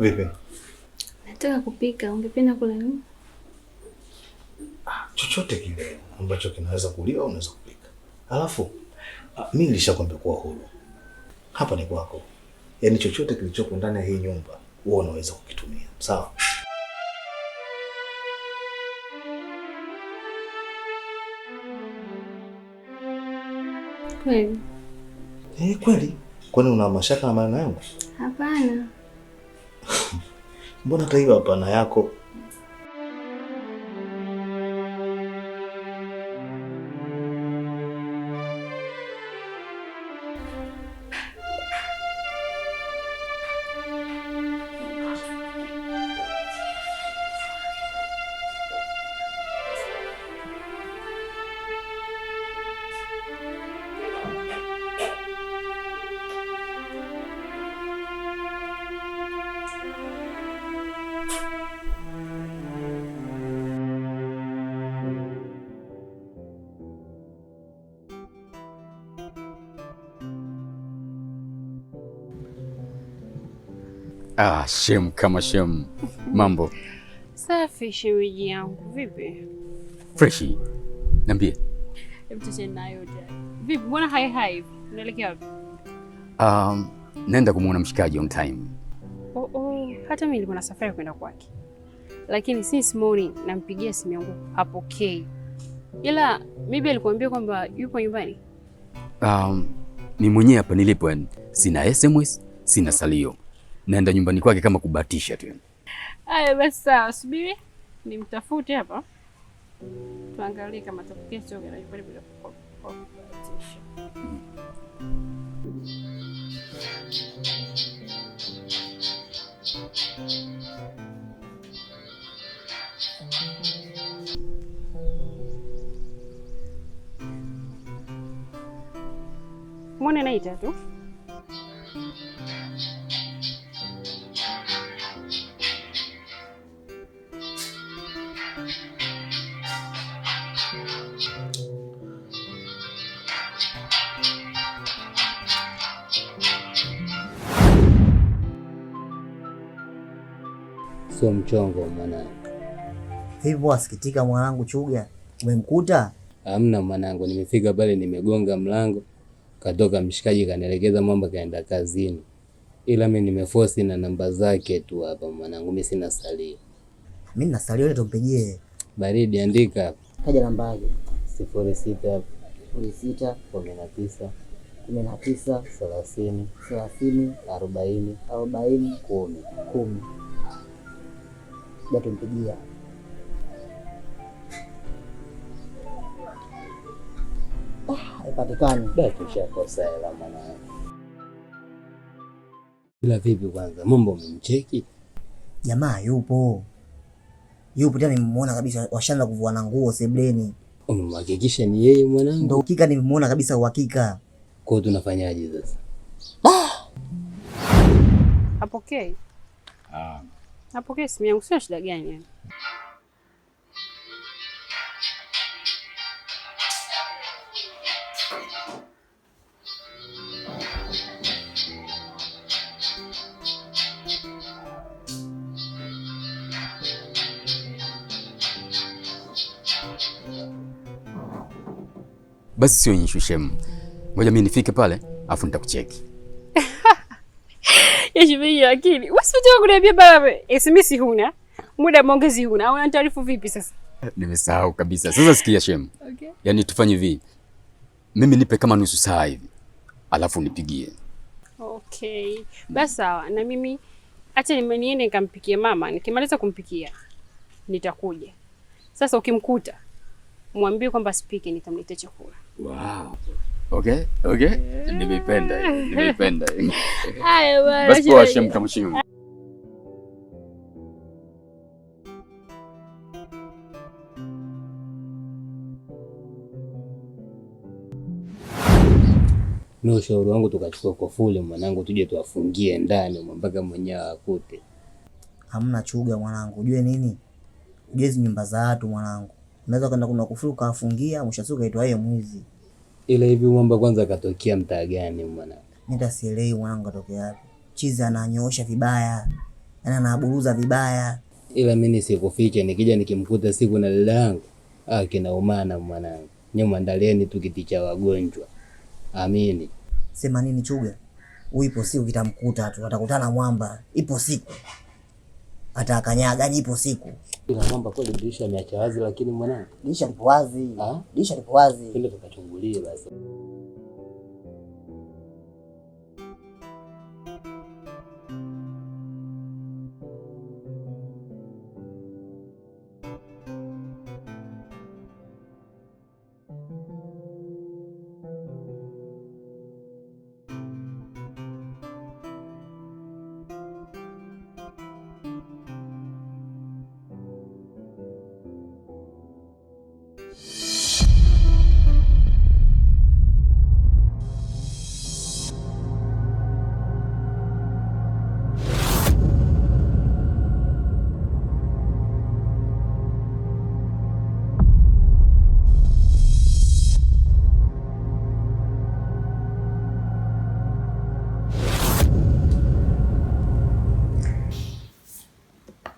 Vipi? Nataka kupika, ungependa kula nini? Chochote kile ambacho kinaweza kuliwa unaweza kupika. Alafu mimi nilishakwambia kuwa huru. Hapa ni kwako. Yaani chochote kilichopo ndani ya hii nyumba wewe unaweza kukitumia. Sawa? Kweli? Kweli. Kwani una mashaka na maneno yangu? Hapana. Mbona hata hiyo hapana yako? Shem kama shem. Mambo safi shemeji yangu, vipi? Freshi. Niambie. Hebu tunayo vipi? Mbona hai unaelekea wapi? Naenda kumuona mshikaji on time. Hata mimi nilikuwa na safari kwenda kwake, lakini since morning nampigia simu yangu hapokei. Ila maybe alikuambia kwamba yupo nyumbani. Ni mwenyewe hapa nilipo, sina SMS, sina salio. Naenda nyumbani kwake kama kubatisha tu. Haya basi sawa, subiri nimtafute hapa. Tuangalie kama atapokea sio gani nyumbani bila kubatisha. Mbona naita tu? Sio mchongo mwanangu. Vipi wasikitika mwanangu Chuga? Umemkuta? Hamna mwanangu, nimefika pale nimegonga mlango, katoka mshikaji kanielekeza mambo kaenda kazini. Ila mimi nimeforce na namba zake tu hapa mwanangu, mimi sina salio. Mimi nina salio, ile tumpigie. Baridi, andika. Kaja namba yake. 06 06 19 19 30 30 40 40 10. Ndio tumpigia. Haipatikani. Ndio tushakosa hela mwanangu. Ila vipi kwanza, mambo umemcheki? Jamaa yupo tena, nimemuona kabisa, washaanza kuvua na nguo sebleni. Umemhakikisha ni yeye mwanangu? Ndio hakika, nimemuona kabisa uhakika. Kwa hiyo tunafanyaje sasa? Apokee. Apokee simu yangu, sio shida gani yani? Basi sio issue shem. Ngoja mimi nifike pale afu nitakucheki. Yashibia akili. Wasipotaka kuniambia baba SMS huna. Muda maongezi huna. Au unataarifu vipi sasa? Nimesahau kabisa. Sasa sikia shem. Okay. Yaani tufanye hivi. Mimi nipe kama nusu saa hivi. Alafu nipigie. Okay. Basi sawa. Na mimi acha niende nikampikie mama. Nikimaliza kumpikia nitakuja. Sasa ukimkuta mwambie kwamba spike nitamletea chakula. Wow. Okay. Nimependa. Haya bwana. Basi kwa shem kama shem. Mimi ushauri wangu tukachukua kofuli mwanangu, tuje tuwafungie ndani mpaka mwenyewe akute. Hamna Chuga mwanangu, ujue nini? Ujue hizo nyumba za watu mwanangu. Unaweza kwenda kuna kufuru kafungia, mshasuka itwa yeye mwizi. Ila hivi mwamba kwanza katokea mtaa gani mwanangu? Nitasielewi mwanangu katokea wapi. Chizi ananyoosha vibaya. yaani anaburuza vibaya. Ila mimi nisikufiche, nikija nikimkuta siku na dada yangu kinaumana mwanangu. Nyuma andalieni tu kiti cha wagonjwa. Amini. Sema nini Chuga? Uipo siku kitamkuta tu, atakutana mwamba. Ipo siku atakanyaga, ipo siku. Ila mwamba kweli dirisha ameacha wazi, lakini mwanangu Dirisha lipo wazi. Dirisha lipo wazi. Twende tukachungulie basi.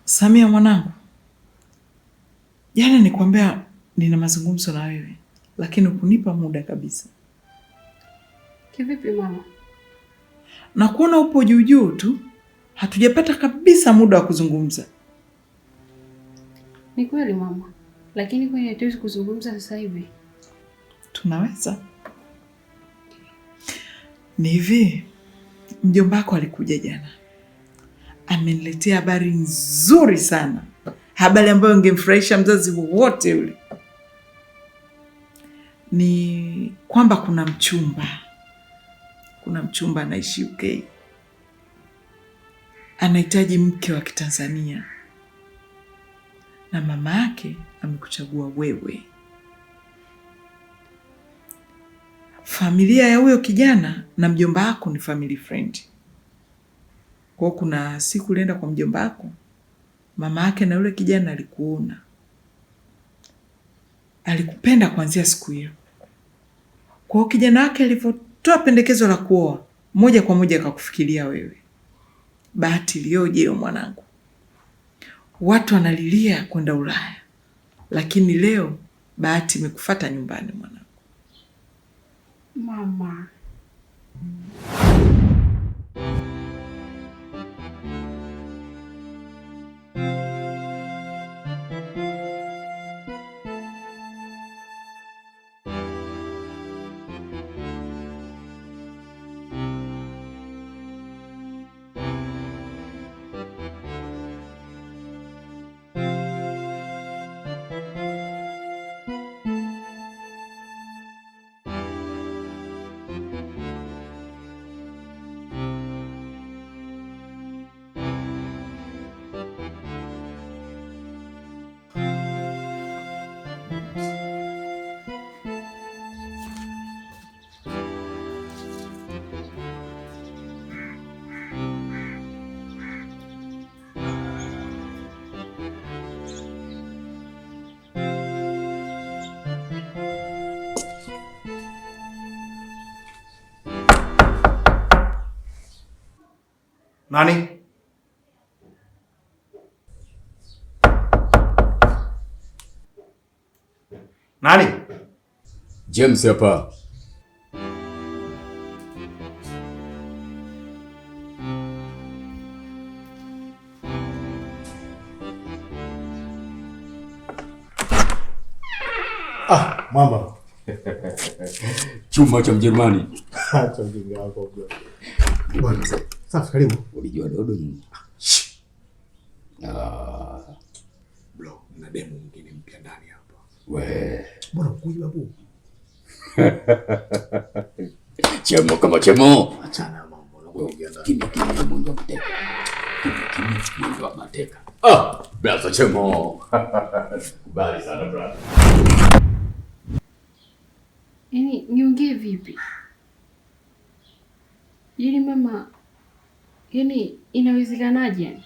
Samia mwanangu, jana nikwambia nina mazungumzo na wewe, lakini hukunipa muda kabisa. Kivipi mama? Na kuona upo juu juu tu, hatujapata kabisa muda wa kuzungumza. Ni kweli mama, lakini kwani hatuwezi kuzungumza sasa hivi? Tunaweza. Ni hivi, mjomba wako alikuja jana. Ameniletea habari nzuri sana. Habari ambayo ingemfurahisha mzazi wowote yule. Ni kwamba kuna mchumba anaishi UK. Anahitaji mke wa Kitanzania. Na mama yake amekuchagua wewe. Familia ya huyo kijana na mjomba wako ni family friend. Kwa kuna siku ulienda kwa mjomba wako, mama yake na yule kijana alikuona. Alikupenda kuanzia siku hiyo. Kwa kijana wake alivyotoa pendekezo la kuoa, moja kwa moja akakufikiria wewe. Bahati iliyoje mwanangu. Watu wanalilia kwenda Ulaya. Lakini leo bahati imekufuata nyumbani mwanangu. Mama. Nani? Nani? James hapa. Mama. Chuma cha Mjerumani. Acha mjinga wako bro. Bwana, safi karibu. Ulijua dodo nini? Bro, na demo mwingine mpya ndani hapa. We. Mbona kuji babu? Chemo kama chemo. Achana mambo na kuongea ndani. Kimya mwendo mteka. Kimya mwendo mateka. Blaza chemo. Kubali sana brother. Yaani niongee vipi? Yaani mama, yaani inawezekanaje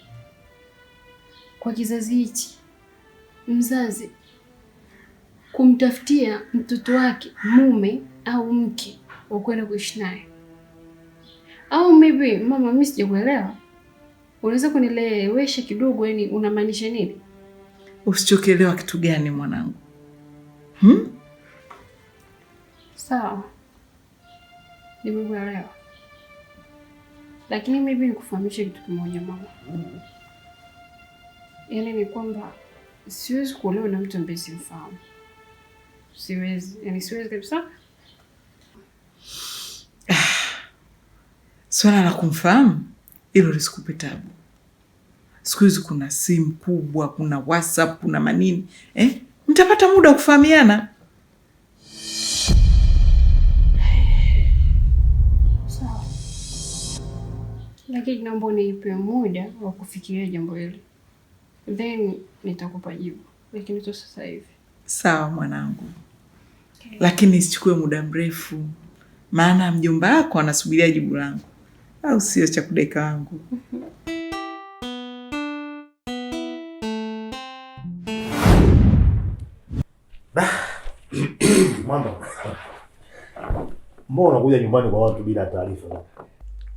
kwa kizazi hichi mzazi kumtafutia mtoto wake mume au mke wa kwenda kuishi naye? Au maybe mama, mimi sijakuelewa. Unaweza kunielewesha kidogo, yani unamaanisha nini? Usichokielewa kitu gani mwanangu? Sawa, nimekuelewa, lakini maybe nikufahamishe kitu kimoja mama. Yaani ni kwamba siwezi kuolewa na mtu ambaye simfahamu. Siwezi, yani siwezi kabisa. Swala la kumfahamu hilo lisikupe tabu. Siku hizi kuna simu kubwa, kuna WhatsApp, kuna manini. Mtapata muda wa kufahamiana. Sawa. Lakini naomba niipe muda wa kufikiria jambo hili. Then nitakupa jibu. Lakini tu sasa hivi. Sawa mwanangu. Okay. Lakini isichukue muda mrefu. Maana mjomba wako anasubiria jibu langu. Au sio cha kudeka wangu? Mama. Mbona unakuja nyumbani kwa watu bila taarifa?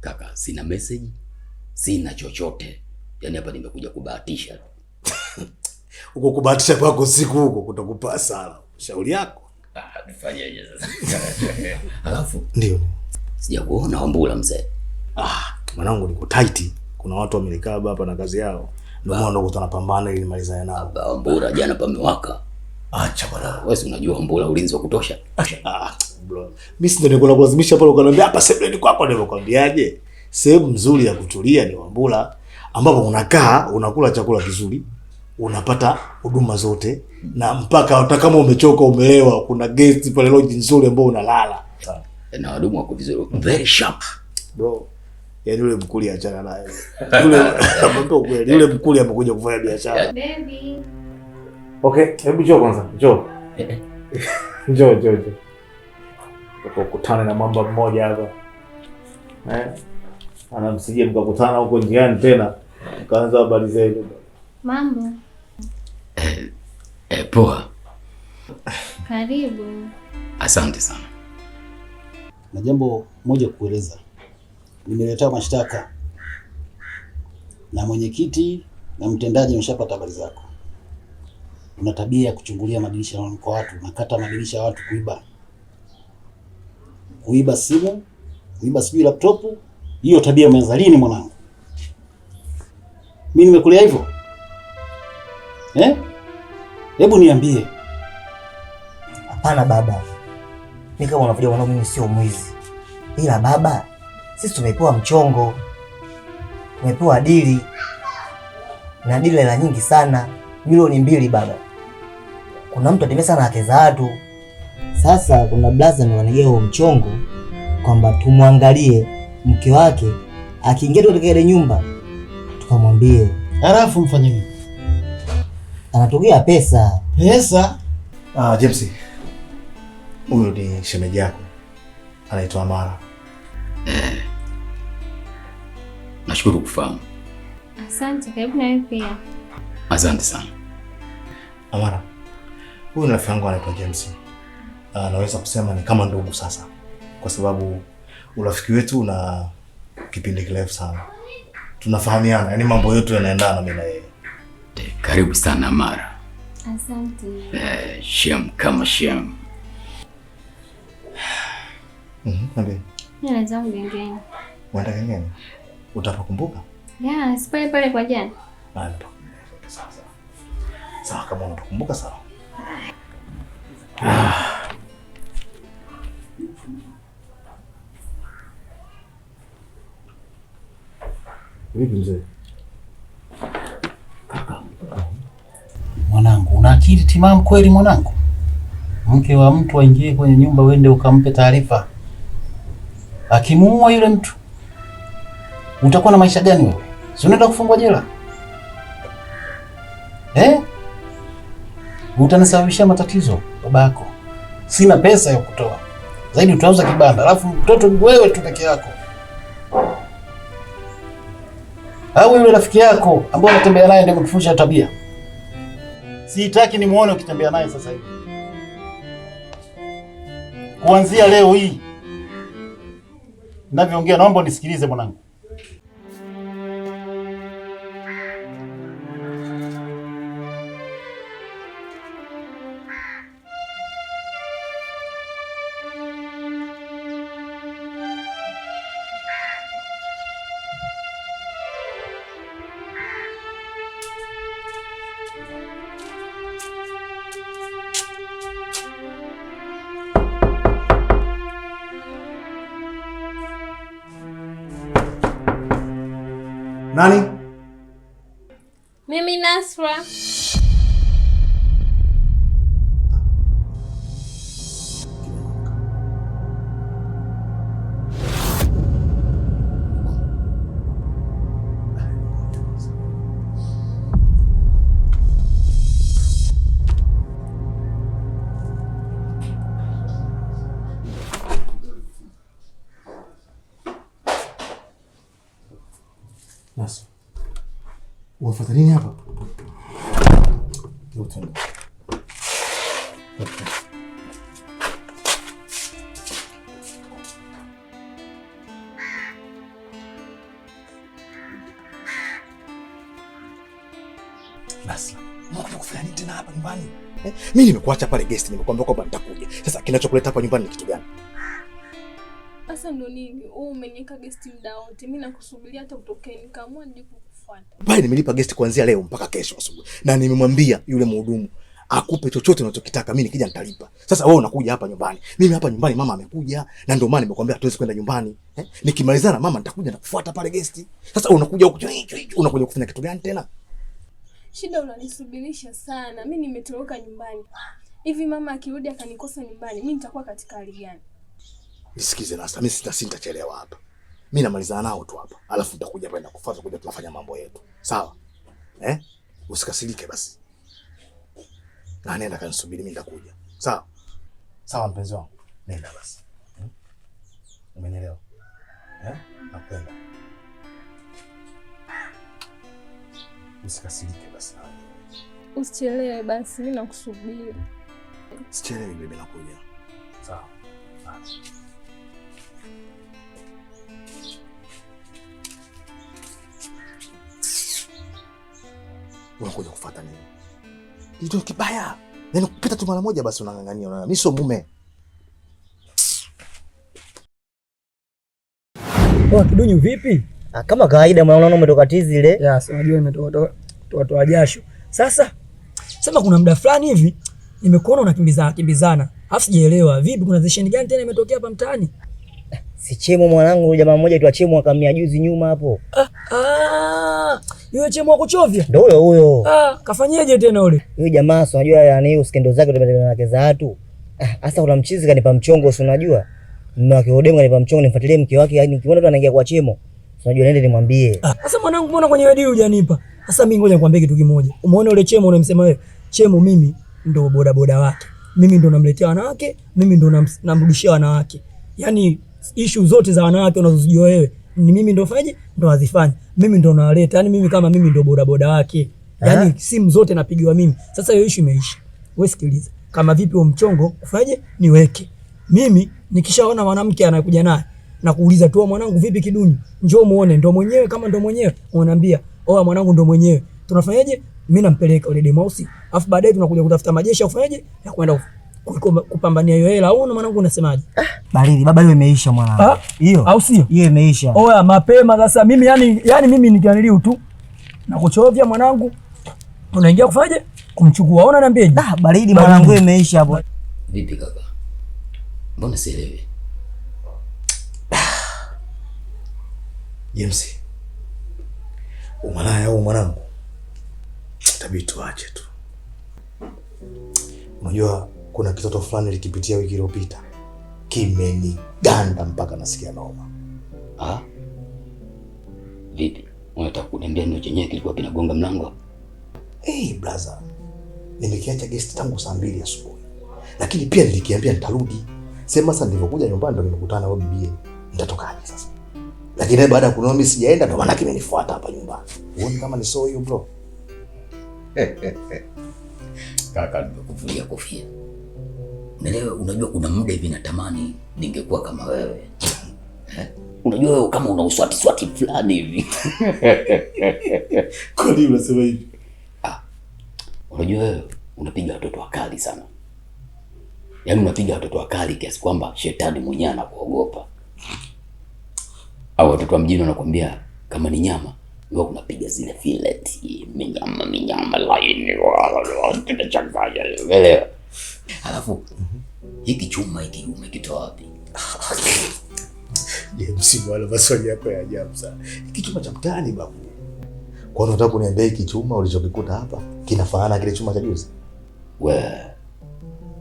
Kaka, sina message, sina chochote. Yaani hapa nimekuja kubahatisha. Uko kubahatisha kwako siku huko kutakupa sana. Shauri yako. Nifanyeje sasa? Alafu ndio. Sijakuona Wambura mzee. Mwanangu niko tight. Kuna watu wamelikaa hapa na kazi yao. Ndio maana ndo tunapambana ili malizane nao. Wambura jana pamewaka. Acha bwana. Wewe unajua Wambura ulinzi wa kutosha. Bro. Mimi ndio niko nakulazimisha pale ukaniambia hapa sebleni kwako ndio kwambiaje? Sehemu nzuri ya kutulia ni Wambura ambapo unakaa, unakula chakula kizuri, unapata huduma zote na mpaka hata kama umechoka umelewa kuna guest pale lodge nzuri ambao unalala. Na wadumu wako vizuri, very sharp. Bro. Yaani yule mkuli achana naye. Yule mambo kweli, yule mkuli amekuja kufanya biashara. Baby. Okay, hebu njoo kwanza, njoo. Njoo. Tukakutana na mambo mmoja hapa. Anamsijia mkakutana huko njiani tena. Kaanza habari zenu. Mambo. Poa. Karibu. Asante sana. Na jambo moja kueleza. Nimeletea mashtaka. Na mwenyekiti na mtendaji wameshapata habari zako. Una tabia ya kuchungulia madirisha kwa watu, nakata madirisha ya watu kuiba. Kuiba simu, kuiba sijui laptop, hiyo tabia umeanza lini mwanangu? Mimi nimekulea hivyo? Hebu niambie. Hapana baba. Mimi kama unavyojua mwanangu mimi sio mwizi. Ila baba, sisi tumepewa mchongo. Tumepewa dili. Na dili la nyingi sana. Milioni 2 baba. Kuna mtu atemea sana haki za watu. Sasa kuna blaza amewanegea huo mchongo kwamba tumwangalie mke wake akiingia katika ile nyumba tukamwambie. Halafu mfanye nini? Anatokea pesa. Pesa? James. Huyo ni shemeji yako. Anaitwa Amara. Nashukuru kufahamu. Asante, karibu na wewe pia. Asante sana. Amara. Huyu ni rafiki yangu anaitwa James. Naweza kusema ni kama ndugu sasa. Kwa sababu urafiki wetu una kipindi kirefu sana. Tunafahamiana, yaani mambo yetu yanaendana mimi na yeye. Karibu sana Amara. Asante. Shem kama shem. Niambie. Mimi nazangu gengeni. Unaenda gengeni? Utapakumbuka? Ya, si pale kwa jana. Sawa. Sawa kama unakumbuka sawa. Vipi mzee? Mwanangu, una akili timamu kweli mwanangu? Mke wa mtu aingie kwenye nyumba uende ukampe taarifa. Akimuua yule mtu, utakuwa na maisha gani wewe? Si unaenda kufungwa jela? Utanisababishia matatizo babako. Sina pesa ya kutoa. Zaidi utauza kibanda, alafu mtoto wewe tu peke yako. Au yule rafiki yako ambaye unatembea naye ndio mkufundisha tabia. Sitaki nimuone ukitembea naye sasa hivi. Kuanzia leo hii ninavyoongea naomba unisikilize mwanangu. Nani? Mimi Nasra. Nasra. Unafuata nini hapa? Utenda. Nasra, unakuja kufanya nini tena hapa nyumbani? Mimi nimekuacha pale guest, nimekuambia kwamba nitakuja. Sasa kinachokuleta hapa nyumbani ni kitu gani? Sasa ndo nini? Wewe umeniweka guest muda wote. Mimi nakusubiria hata utokee, nikaamua nije kukufuata. Bali nimelipa guest kuanzia leo mpaka kesho asubuhi. Na nimemwambia yule mhudumu akupe chochote unachokitaka, mimi nikija nitalipa. Sasa wewe unakuja hapa nyumbani. Mimi hapa nyumbani mama amekuja na ndio maana nimekuambia hatuwezi kwenda nyumbani. Nikimalizana mama nitakuja na kufuata pale guest. Sasa unakuja huko unakuja kufanya kitu gani tena? Shida unanisubirisha sana. Mimi nimetoroka nyumbani. Hivi mama akirudi akanikosa nyumbani, mimi nitakuwa katika hali gani? Nisikize Nasra, mimi sitachelewa hapa. Mimi namalizana nao tu hapa. Alafu nitakuja kwenda kufuata kuja tunafanya mambo yetu. Sawa? Usikasirike basi. Na nenda kanisubiri, mimi nitakuja. Sawa? Sawa mpenzi wangu. Nenda basi. Umenielewa? Nakupenda. Usikasirike basi. Usichelewe basi, mimi nakusubiri. Sichelewi bibi, nakuja. Sawa. Unakuja kufuata nini? Kitu kibaya. Yaani kupita tu mara moja basi unang'ang'ania. Mimi sio mume. Kidunyu vipi? Kama kawaida unaona umetoka tizi ile. Yes, unajua imetoa jasho. Sasa sema kuna muda fulani hivi nimekuona unakimbizana. Alafu sijaelewa vipi, kuna zesheni gani tena imetokea hapa mtaani? Si Chemo mwanangu, jamaa mmoja tu Chemo akamia juzi nyuma hapo. Yule Chemo wa kuchovya? Ndio huyo. Kafanyeje tena yule? Yule jamaa si unajua yani hiyo skendo zake tumetoka na keza watu. Sasa kuna mchizi kanipa mchongo, si unajua? Mume wake Odemo kanipa mchongo nimfuatilie mke wake, yani nikiona tu anaingia kwa Chemo. Si unajua nende nimwambie. Sasa mwanangu, mbona kwenye redio hujanipa? Sasa mimi ngoja nikwambie kitu kimoja. Umeona yule Chemo unamsema wewe? Chemo mimi ndo boda wake. Mimi ndo namletea wanawake, mimi ndo namrudishia wanawake. Yaani issue zote za wanawake unazozijua wewe ni mimi ndo faje ndo azifanye. Mimi ndo nawaleta. Yaani mimi kama mimi ndo boda wake. Yaani simu zote napigiwa mimi. Sasa hiyo issue imeisha. Wewe sikiliza. Kama vipi huo mchongo ufaje niweke. Mimi nikishaona mwanamke anakuja naye na kuuliza tu mwanangu vipi Kidunyu? Njoo muone ndo mwenyewe, kama ndo mwenyewe unaniambia, "Oa mwanangu ndo mwenyewe." Tunafanyaje? Mimi nampeleka yule Demausi. Alafu baadaye tunakuja kutafuta majeshi ufanyaje? Ya kwenda kupambania hiyo hela. Au mwanangu unasemaje? Baridi, baba hiyo imeisha mwanangu. Hiyo. Au sio? Hiyo imeisha. Oya mapema sasa mimi yani mimi nikianiliu tu na kuchovya mwanangu. Unaingia kufaje? Kumchukua. Ona niambiaje? Baridi mwanangu imeisha hapo. Vipi kaka? Mbona sielewi? James. Umalaya au mwanangu? Tabii tuache tu. Unajua kuna kitoto fulani likipitia wiki iliyopita. Kimeniganda mpaka nasikia noma. Vipi? Unataka kuniambia ndio chenyewe kilikuwa kinagonga mlango? Brother. Nimekiacha guest tangu saa 2 asubuhi. Lakini pia nilikiambia nitarudi. Sema sasa nilipokuja nyumbani ndo nimekutana na wewe bibi. Nitatokaje sasa? Lakini baada ya kunaona mimi sijaenda ndo maana kimenifuata hapa nyumbani. Uone kama ni so hiyo bro. Kaka, nimekuvulia kofia. Unaelewa, unajua kuna muda hivi natamani ningekuwa kama wewe. Unajua wewe kama una uswati fulani hivi. Kwa nini unasema hivi? Unajua wewe unapiga watoto wakali sana. Yaani unapiga watoto wakali kiasi kwamba shetani mwenyewe anakuogopa. Au watoto wa mjini wanakuambia kama ni nyama, wewe unapiga zile fillet, minyama laini tunachanganya. Elewa. Alafu hiki chuma hiki umekitoa wapi? Msimu wala maswali yako ya ajabu sana. Hiki chuma cha mtaani babu. Kwa nini unataka kuniambia hiki chuma ulichokikuta hapa kinafanana kile chuma cha juzi?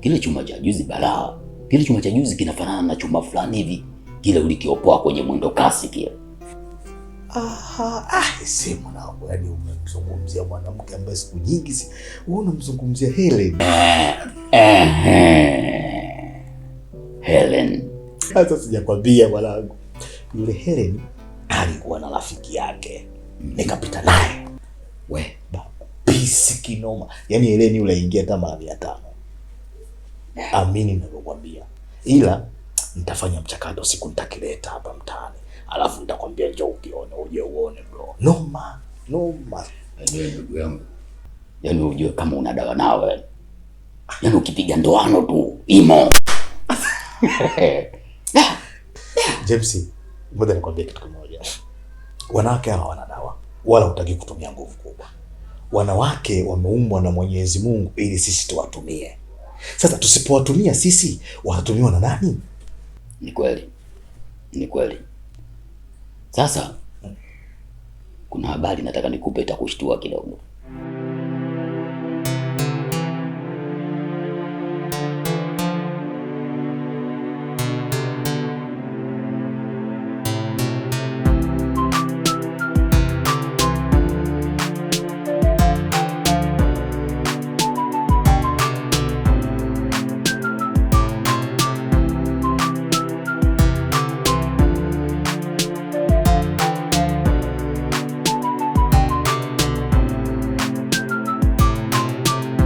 Kile chuma cha juzi balaa. Kile chuma cha juzi kinafanana na chuma fulani hivi. Kile ulikiopoa kwenye mwendo kasi kile. Si mwanangu, yaani umemzungumzia mwanamke ambaye siku nyingi wewe unamzungumzia Helen. Helen. Sasa sijakwambia mwanangu. Yule Helen alikuwa na rafiki yake. Nikapita naye. Pisi kinoma. Yaani Helen yule aingia hata mara 500. Amini ninavyokuambia. Ila nitafanya mchakato, siku nitakileta hapa mtaani. Alafu nitakwambia njoo ukione, uje uone bro. Noma. Ndugu yangu. Yaani ujue kama una dawa nawe. Yaani ukipiga ndoano tu imo. James, ngoja nikwambie kitu kimoja. Wanawake hawa wana dawa, wala hutaki kutumia nguvu kubwa. Wanawake wameumbwa na Mwenyezi Mungu ili sisi tuwatumie. Sasa tusipowatumia sisi, watatumiwa na nani? Ni kweli. Sasa kuna habari nataka nikupe, itakushtua kidogo.